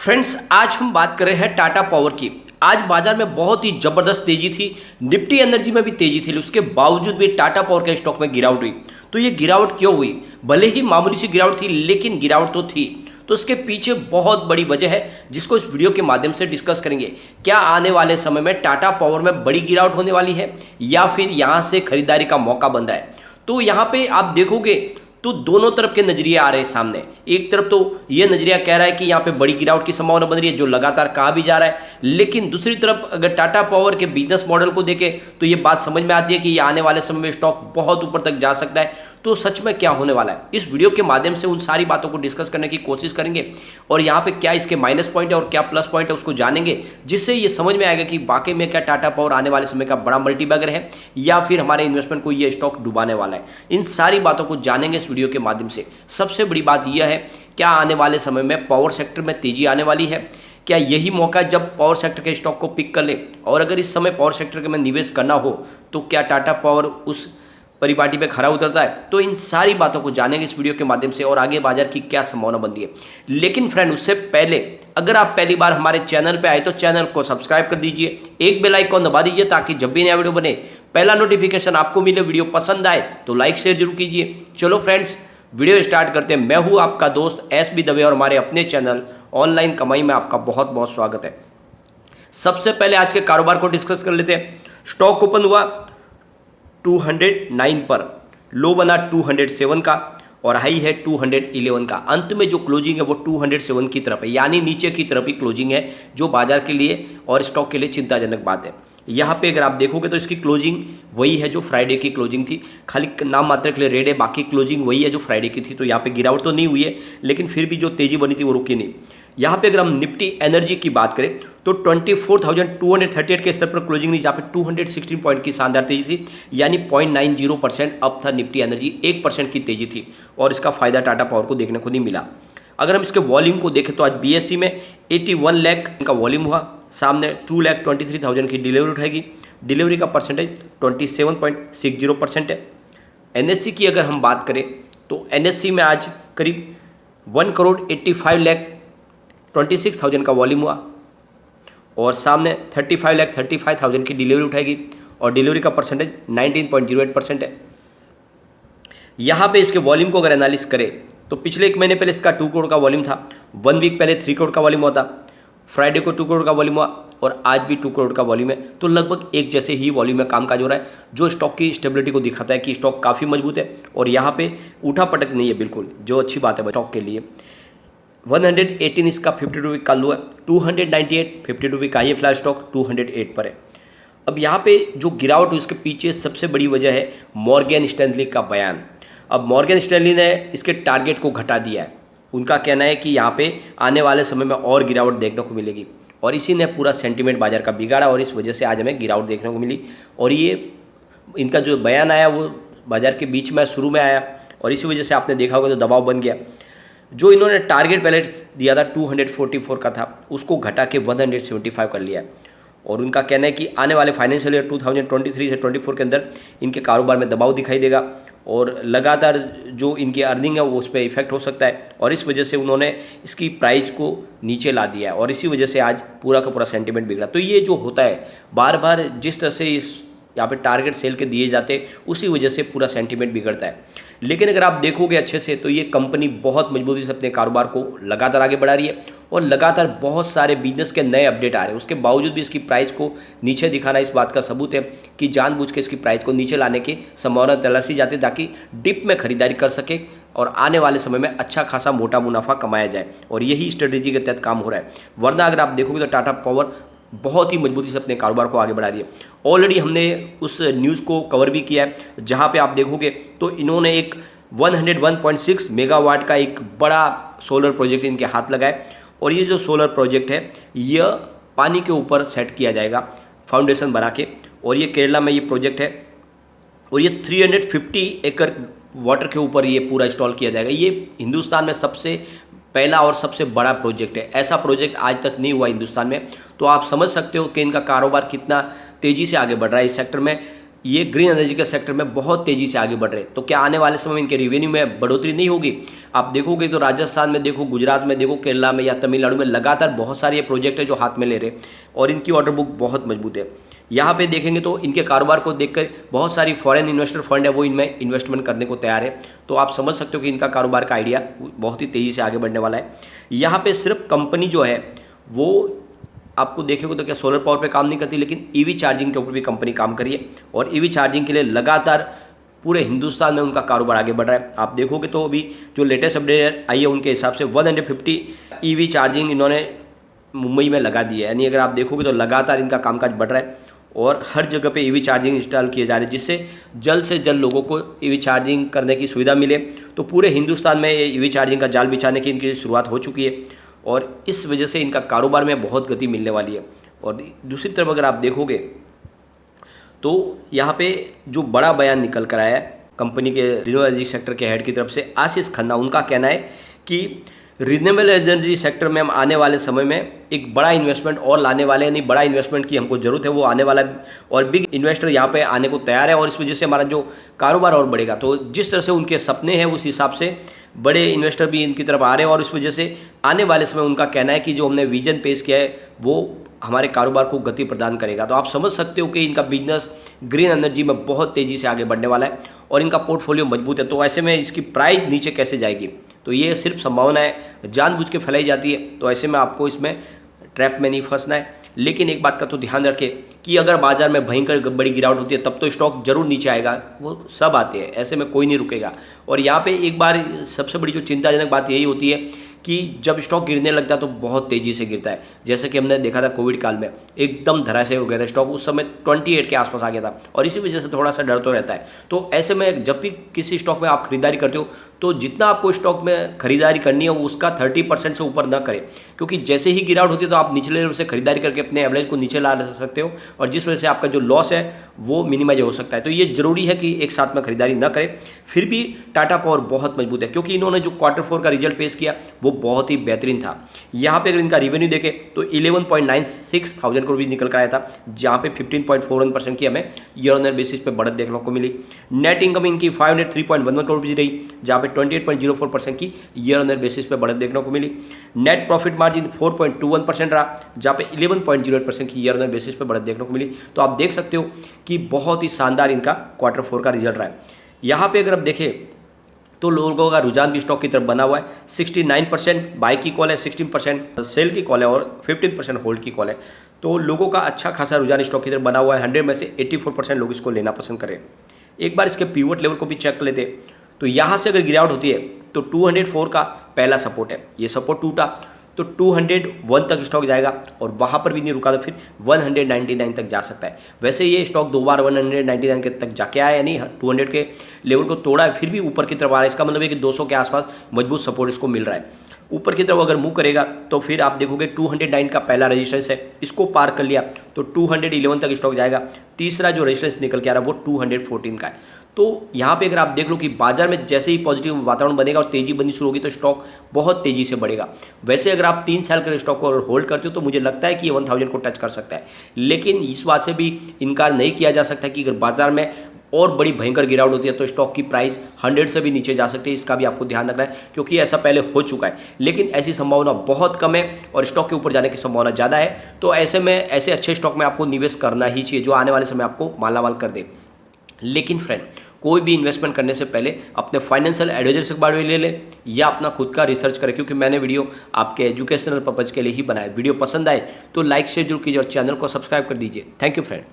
Friends, आज हम बात कर रहे हैं टाटा पावर की। आज बाजार में बहुत ही जबरदस्त तेजी थी, निफ्टी एनर्जी में भी तेजी थी, उसके बावजूद भी टाटा पावर के स्टॉक में गिरावट हुई। तो ये गिरावट क्यों हुई? भले ही मामूली सी गिरावट थी, लेकिन गिरावट तो थी। तो इसके पीछे बहुत बड़ी वजह है जिसको इस वीडियो के माध्यम से डिस्कस करेंगे। क्या आने वाले समय में टाटा पावर में बड़ी गिरावट होने वाली है या फिर यहाँ से खरीदारी का मौका बन रहा है? तो यहाँ पे आप देखोगे तो दोनों तरफ के नजरिए आ रहे हैं सामने। एक तरफ तो ये नजरिया कह रहा है कि यहाँ पे बड़ी गिरावट की संभावना बन रही है, जो लगातार कहा भी जा रहा है, लेकिन दूसरी तरफ अगर टाटा पावर के बिजनेस मॉडल को देखें तो ये बात समझ में आती है कि ये आने वाले समय में स्टॉक बहुत ऊपर तक जा सकता है। तो सच में क्या होने वाला है, इस वीडियो के माध्यम से उन सारी बातों को डिस्कस करने की कोशिश करेंगे और यहाँ पे क्या इसके माइनस पॉइंट है और क्या प्लस पॉइंट है उसको जानेंगे, जिससे ये समझ में आएगा कि वाकई में क्या टाटा पावर आने वाले समय का बड़ा मल्टीबैगर है या फिर हमारे इन्वेस्टमेंट को ये स्टॉक डुबाने वाला है। इन सारी बातों को जानेंगे इस वीडियो के माध्यम से। सबसे बड़ी बात यह है, क्या आने वाले समय में पावर सेक्टर में तेजी आने वाली है? क्या यही मौका जब पावर सेक्टर के स्टॉक को पिक कर ले? और अगर इस समय पावर सेक्टर में निवेश करना हो तो क्या टाटा पावर उस परिपाटी पे खरा उतरता है? तो इन सारी बातों को जानेंगे इस वीडियो के माध्यम से और आगे बाजार की क्या संभावना बनती है। लेकिन फ्रेंड, उससे पहले अगर आप पहली बार हमारे चैनल पे आए तो चैनल को सब्सक्राइब कर दीजिए, एक बेल आइकन दबा दीजिए ताकि जब भी नया वीडियो बने पहला नोटिफिकेशन आपको मिले। वीडियो पसंद आए तो लाइक शेयर जरूर कीजिए। चलो फ्रेंड्स, वीडियो स्टार्ट करते हैं। मैं हूं आपका दोस्त SB दवे और हमारे अपने चैनल ऑनलाइन कमाई में आपका बहुत बहुत स्वागत है। सबसे पहले आज के कारोबार को डिस्कस कर लेते हैं। स्टॉक ओपन हुआ 209 पर, लो बना 207 का और हाई है 211 का। अंत में जो क्लोजिंग है वो 207 की तरफ है, यानी नीचे की तरफ ही क्लोजिंग है, जो बाजार के लिए और स्टॉक के लिए चिंताजनक बात है। यहाँ पे अगर आप देखोगे तो इसकी क्लोजिंग वही है जो फ्राइडे की क्लोजिंग थी, खाली नाम मात्र के लिए रेड है, बाकी क्लोजिंग वही है जो फ्राइडे की थी। तो यहाँ पे गिरावट तो नहीं हुई है, लेकिन फिर भी जो तेजी बनी थी वो रुकी नहीं। यहाँ पे अगर हम निफ्टी एनर्जी की बात करें तो 24,238 के स्तर पर क्लोजिंग नहीं, जहाँ पे 216 पॉइंट की शानदार तेजी थी, यानी 0.90% अप था निफ्टी एनर्जी, 1% की तेजी थी और इसका फायदा टाटा पावर को देखने को नहीं मिला। अगर हम इसके वॉल्यूम को देखें तो आज BSE में 81 लाख का वॉल्यूम हुआ, सामने 2,23,000 की डिलीवरी उठाएगी। डिलीवरी का परसेंटेज 27.60% है। NSE की अगर हम बात करें तो NSE में आज करीब 1,85,26,000 का वॉल्यूम हुआ और सामने 35,35,000 की डिलीवरी उठाएगी और डिलीवरी का परसेंटेज 19.08% है। यहाँ पे इसके वॉल्यूम को अगर एनालिस करें तो पिछले एक महीने पहले इसका 2 करोड़ का वॉल्यूम था, 1 वीक पहले 3 करोड़ का वॉल्यूम हुआ था, फ्राइडे को 2 करोड़ का वॉल्यूम हुआ और आज भी 2 करोड़ का वॉल्यूम है। तो लगभग एक जैसे ही वॉल्यूम में कामकाज हो रहा है, जो स्टॉक की स्टेबिलिटी को दिखाता है कि स्टॉक काफ़ी मजबूत है और यहाँ पे उठा पटक नहीं है बिल्कुल, जो अच्छी बात है स्टॉक के लिए। 118 इसका 52 वीक का लो है, 298 52 वीक का ये फिलहाल स्टॉक 208 पर है। अब यहाँ पे जो गिरावट हुई उसके पीछे सबसे बड़ी वजह है मॉर्गन स्टैनली का बयान। अब मॉर्गन स्टैनली ने इसके टारगेट को घटा दिया है। उनका कहना है कि यहाँ पे आने वाले समय में और गिरावट देखने को मिलेगी और इसी ने पूरा सेंटीमेंट बाजार का बिगाड़ा और इस वजह से आज हमें गिरावट देखने को मिली। और ये इनका जो बयान आया वो बाजार के बीच में शुरू में आया और इसी वजह से आपने देखा होगा तो दबाव बन गया। जो इन्होंने टारगेट पहले दिया था 244 का था, उसको घटा के 175 कर लिया है और उनका कहना है कि आने वाले फाइनेंशियल ईयर 2023 से 24 के अंदर इनके कारोबार में दबाव दिखाई देगा और लगातार जो इनकी अर्निंग है वो उस पर इफेक्ट हो सकता है और इस वजह से उन्होंने इसकी प्राइस को नीचे ला दिया है और इसी वजह से आज पूरा का पूरा सेंटीमेंट बिगड़ा। तो ये जो होता है बार बार, जिस तरह से इस यहाँ पे टारगेट सेल के दिए जाते हैं उसी वजह से पूरा सेंटीमेंट बिगड़ता है। लेकिन अगर आप देखोगे अच्छे से तो ये कंपनी बहुत मजबूती से अपने कारोबार को लगातार आगे बढ़ा रही है और लगातार बहुत सारे बिजनेस के नए अपडेट आ रहे हैं। उसके बावजूद भी इसकी प्राइस को नीचे दिखाना इस बात का सबूत है कि जानबूझ के इसकी प्राइस को नीचे लाने की संभावना तलाशी जाती है ताकि डिप में खरीदारी कर सके और आने वाले समय में अच्छा खासा मोटा मुनाफा कमाया जाए और यही स्ट्रेटेजी के तहत काम हो रहा है। वरना अगर आप देखोगे तो टाटा पावर बहुत ही मजबूती से अपने कारोबार को आगे बढ़ा रही है। ऑलरेडी हमने उस न्यूज़ को कवर भी किया है, जहां पे आप देखोगे तो इन्होंने एक 101.6 मेगावाट का एक बड़ा सोलर प्रोजेक्ट इनके हाथ लगाए और ये जो सोलर प्रोजेक्ट है यह पानी के ऊपर सेट किया जाएगा फाउंडेशन बना के और ये केरला में ये प्रोजेक्ट है और ये 350 एकड़ वाटर के ऊपर ये पूरा इंस्टॉल किया जाएगा। ये हिंदुस्तान में सबसे पहला और सबसे बड़ा प्रोजेक्ट है। ऐसा प्रोजेक्ट आज तक नहीं हुआ हिंदुस्तान में। तो आप समझ सकते हो कि इनका कारोबार कितना तेज़ी से आगे बढ़ रहा है इस सेक्टर में। ये ग्रीन एनर्जी के सेक्टर में बहुत तेज़ी से आगे बढ़ रहे हैं। तो क्या आने वाले समय में इनके रेवेन्यू में बढ़ोतरी नहीं होगी? आप देखोगे तो राजस्थान में देखो, गुजरात में देखो, केरला में या तमिलनाडु में लगातार बहुत सारे ये प्रोजेक्ट है जो हाथ में ले रहे हैं और इनकी ऑर्डर बुक बहुत मजबूत है। यहाँ पे देखेंगे तो इनके कारोबार को देखकर बहुत सारी फॉरेन इन्वेस्टर फंड है वो इनमें इन्वेस्टमेंट करने को तैयार है। तो आप समझ सकते हो कि इनका कारोबार का आइडिया बहुत ही तेज़ी से आगे बढ़ने वाला है। यहाँ पे सिर्फ कंपनी जो है वो आपको देखेंगे तो क्या सोलर पावर पे काम नहीं करती, लेकिन ईवी चार्जिंग के ऊपर भी कंपनी काम करी है और ईवी चार्जिंग के लिए लगातार पूरे हिंदुस्तान में उनका कारोबार आगे बढ़ रहा है। आप देखोगे तो अभी जो लेटेस्ट अपडेट आई है उनके हिसाब से 150 ईवी चार्जिंग इन्होंने मुंबई में लगा दी है। यानी अगर आप देखोगे तो लगातार इनका कामकाज बढ़ रहा है और हर जगह पे ईवी चार्जिंग इंस्टॉल किए जा रहे हैं, जिससे जल्द से जल्द लोगों को ईवी चार्जिंग करने की सुविधा मिले। तो पूरे हिंदुस्तान में ये ईवी चार्जिंग का जाल बिछाने की इनकी शुरुआत हो चुकी है और इस वजह से इनका कारोबार में बहुत गति मिलने वाली है। और दूसरी तरफ अगर आप देखोगे तो यहाँ पे जो बड़ा बयान निकल कर आया है कंपनी के रिन्यूएबल एनर्जी सेक्टर के हेड की तरफ से आशीष खन्ना, उनका कहना है कि रिन्यूएबल एनर्जी सेक्टर में हम आने वाले समय में एक बड़ा इन्वेस्टमेंट और लाने वाले हैं। नहीं, बड़ा इन्वेस्टमेंट की हमको ज़रूरत है, वो आने वाला है और बिग इन्वेस्टर यहाँ पे आने को तैयार है और इस वजह से हमारा जो कारोबार और बढ़ेगा। तो जिस तरह से उनके सपने हैं उस हिसाब से बड़े इन्वेस्टर भी इनकी तरफ आ रहे हैं और इस वजह से आने वाले समय उनका कहना है कि जो हमने विजन पेश किया है वो हमारे कारोबार को गति प्रदान करेगा। तो आप समझ सकते हो कि इनका बिजनेस ग्रीन एनर्जी में बहुत तेज़ी से आगे बढ़ने वाला है और इनका पोर्टफोलियो मजबूत है। तो ऐसे में इसकी प्राइस नीचे कैसे जाएगी? तो ये सिर्फ संभावना है, जानबूझ के फैलाई जाती है। तो ऐसे में आपको इसमें ट्रैप में नहीं फंसना है। लेकिन एक बात का तो ध्यान रखें कि अगर बाजार में भयंकर बड़ी गिरावट होती है तब तो स्टॉक जरूर नीचे आएगा, वो सब आते हैं, ऐसे में कोई नहीं रुकेगा। और यहाँ पे एक बार सबसे बड़ी जो चिंताजनक बात यही होती है कि जब स्टॉक गिरने लगता है तो बहुत तेज़ी से गिरता है। जैसे कि हमने देखा था कोविड काल में एकदम धराशायी हो गया था स्टॉक, उस समय 28 के आसपास आ गया था और इसी वजह से थोड़ा सा डर तो रहता है। तो ऐसे में जब भी किसी स्टॉक में आप खरीदारी करते हो तो जितना आपको स्टॉक में खरीदारी करनी है उसका 30% से ऊपर ना करें, क्योंकि जैसे ही गिरावट होती है तो आप निचले लेवल से खरीदारी करके अपने एवरेज को नीचे ला सकते हो और जिस वजह से आपका जो लॉस है वो मिनिमाइज हो सकता है। तो ये जरूरी है कि एक साथ में खरीदारी ना करें। फिर भी टाटा पावर बहुत मजबूत है क्योंकि इन्होंने जो Q4 का रिजल्ट पेश किया वो बहुत ही बेहतरीन था। यहाँ पे अगर इनका रेवेन्यू देखें तो 11.96 थाउजेंड करोड़ निकल कर आया था, जहाँ पे 15.41% की हमें ईयर ऑन ईयर बेसिस पे बढ़त देखने को मिली। नेट इनकम इनकी 503.11 करोड़ रही, जहाँ पे 28.04% की ईयर ऑन ईयर बेसिस पे बढ़त देखने को मिली। नेट प्रॉफिट मार्जिन 4.21% रहा, जहाँ पे 11.08% की ईयर ऑन ईयर बेसिस पे बढ़त देखने को मिली। तो आप देख सकते हो कि बहुत ही शानदार इनका Q4 का रिजल्ट रहा है। यहाँ पे अगर आप देखें तो लोगों का रुझान भी स्टॉक की तरफ बना हुआ है। 69% बाई की कॉल है, 16% सेल की कॉल है और 15% होल्ड की कॉल है। तो लोगों का अच्छा खासा रुझान स्टॉक की तरफ बना हुआ है। 100 में से 84% लोग इसको लेना पसंद करें। एक बार इसके पिवट लेवल को भी चेक कर लेते तो यहाँ से अगर गिरावट होती है तो 204 का पहला सपोर्ट है, ये सपोर्ट टूटा तो 201 तक स्टॉक जाएगा और वहाँ पर भी नहीं रुका तो फिर 199 तक जा सकता है। वैसे ये स्टॉक 2 बार 199 के तक जाके आया, यानी 200 के लेवल को तोड़ा है, फिर भी ऊपर की तरफ आ रहा है। इसका मतलब है कि 200 के आसपास मजबूत सपोर्ट इसको मिल रहा है। ऊपर की तरफ अगर मूव करेगा तो फिर आप देखोगे 209 का पहला रेजिस्टेंस है, इसको पार कर लिया तो 211 तक स्टॉक जाएगा। तीसरा जो रेजिस्टेंस निकल के आ रहा है वो 214 का है। तो यहाँ पे अगर आप देख लो कि बाजार में जैसे ही पॉजिटिव वातावरण बनेगा और तेजी बननी शुरू होगी तो स्टॉक बहुत तेजी से बढ़ेगा। वैसे अगर आप 3 साल के स्टॉक को होल्ड करते हो तो मुझे लगता है कि ये 1000 को टच कर सकता है, लेकिन इस बात से भी इनकार नहीं किया जा सकता कि अगर बाजार में और बड़ी भयंकर गिरावट होती है तो स्टॉक की प्राइस 100 से भी नीचे जा सकती है। इसका भी आपको ध्यान रखना है क्योंकि ऐसा पहले हो चुका है, लेकिन ऐसी संभावना बहुत कम है और स्टॉक के ऊपर जाने की संभावना ज़्यादा है। तो ऐसे में ऐसे अच्छे स्टॉक में आपको निवेश करना ही चाहिए जो आने वाले समय आपको मालामाल कर दे। लेकिन फ्रेंड, कोई भी इन्वेस्टमेंट करने से पहले अपने फाइनेंशियल एडवाइजर से बारे में ले लें या अपना खुद का रिसर्च करें, क्योंकि मैंने वीडियो आपके एजुकेशनल पर्पज़ के लिए ही बनाया। वीडियो पसंद आए तो लाइक शेयर जरूर कीजिए और चैनल को सब्सक्राइब कर दीजिए। Thank you friend.